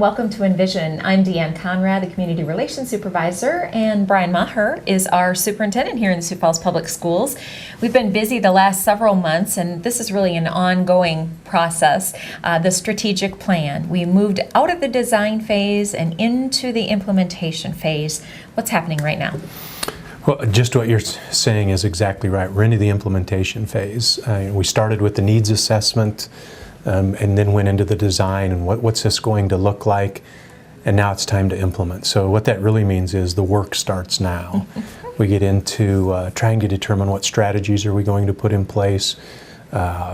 welcome to Envision. I'm Deanne Conrad, the Community Relations Supervisor, and Brian Maher is our Superintendent here in the Sioux Falls Public Schools. We've been busy the last several months, and this is really an ongoing process, the strategic plan. We moved out of the design phase and into the implementation phase. What's happening right now? Well, just what you're saying is exactly right. We're into the implementation phase. We started with the needs assessment, and then went into the design and what's this going to look like, and now it's time to implement. So what that really means is the work starts now. We get into trying to determine what strategies are we going to put in place.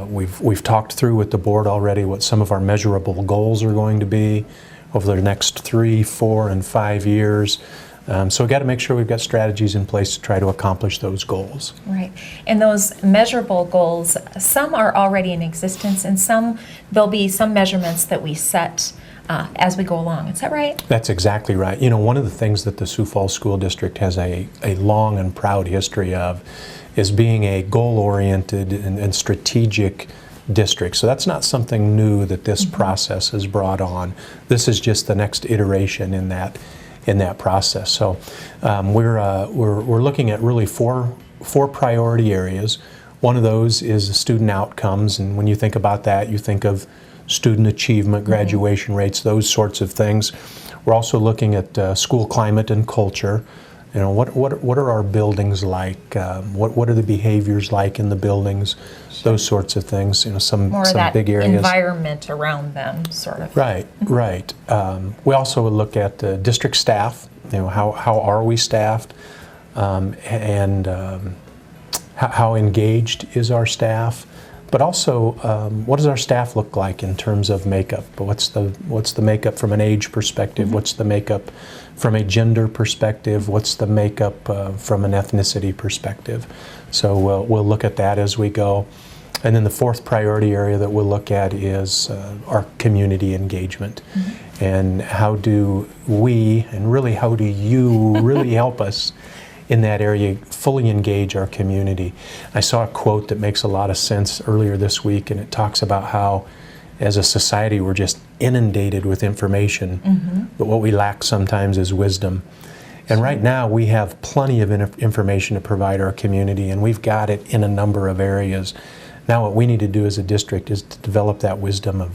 We've talked through with the board already what some of our measurable goals are going to be over the next 3, 4, and 5 years. So we've got to make sure we've got strategies in place to try to accomplish those goals. Right. And those measurable goals, some are already in existence, and there'll be some measurements that we set as we go along. Is that right? That's exactly right. You know, one of the things that the Sioux Falls School District has a long and proud history of is being a goal-oriented and strategic district. So that's not something new that this process has brought on. This is just the next iteration in that process. So we're looking at really four priority areas. One of those is student outcomes, and when you think about that, you think of student achievement, graduation rates, those sorts of things. We're also looking at school climate and culture. You know, what are our buildings like? What are the behaviors like in the buildings? Those sorts of things. You know, some big areas. Environment around them, sort of. Right, right. We also would look at district staff. You know, how are we staffed, and how engaged is our staff? But also, what does our staff look like in terms of makeup? What's the makeup from an age perspective? What's the makeup from a gender perspective? What's the makeup from an ethnicity perspective? So we'll look at that as we go. And then the fourth priority area that we'll look at is our community engagement. And how do we, and really how do you really help us in that area fully engage our community? I saw a quote that makes a lot of sense earlier this week, and it talks about how as a society we're just inundated with information, but what we lack sometimes is wisdom. And right now we have plenty of information to provide our community, and we've got it in a number of areas. Now what we need to do as a district is to develop that wisdom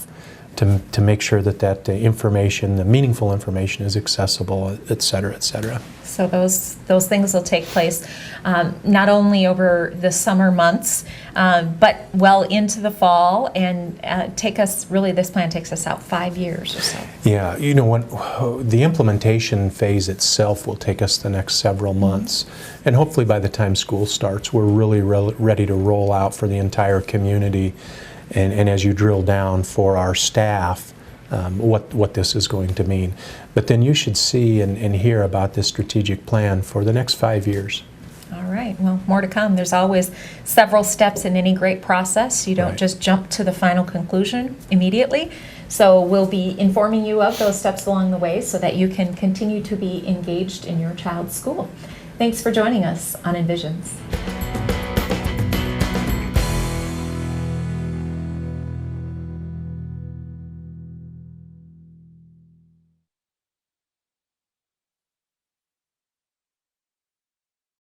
to make sure that information, the meaningful information, is accessible, et cetera, et cetera. So those things will take place not only over the summer months, but well into the fall, and this plan takes us out 5 years or so. Yeah, you know, the implementation phase itself will take us the next several months, and hopefully by the time school starts, we're really ready to roll out for the entire community, and as you drill down for our staff, what this is going to mean. But then you should see and hear about this strategic plan for the next 5 years. All right, well, more to come. There's always several steps in any great process. You don't just jump to the final conclusion immediately. So we'll be informing you of those steps along the way so that you can continue to be engaged in your child's school. Thanks for joining us on Envisions.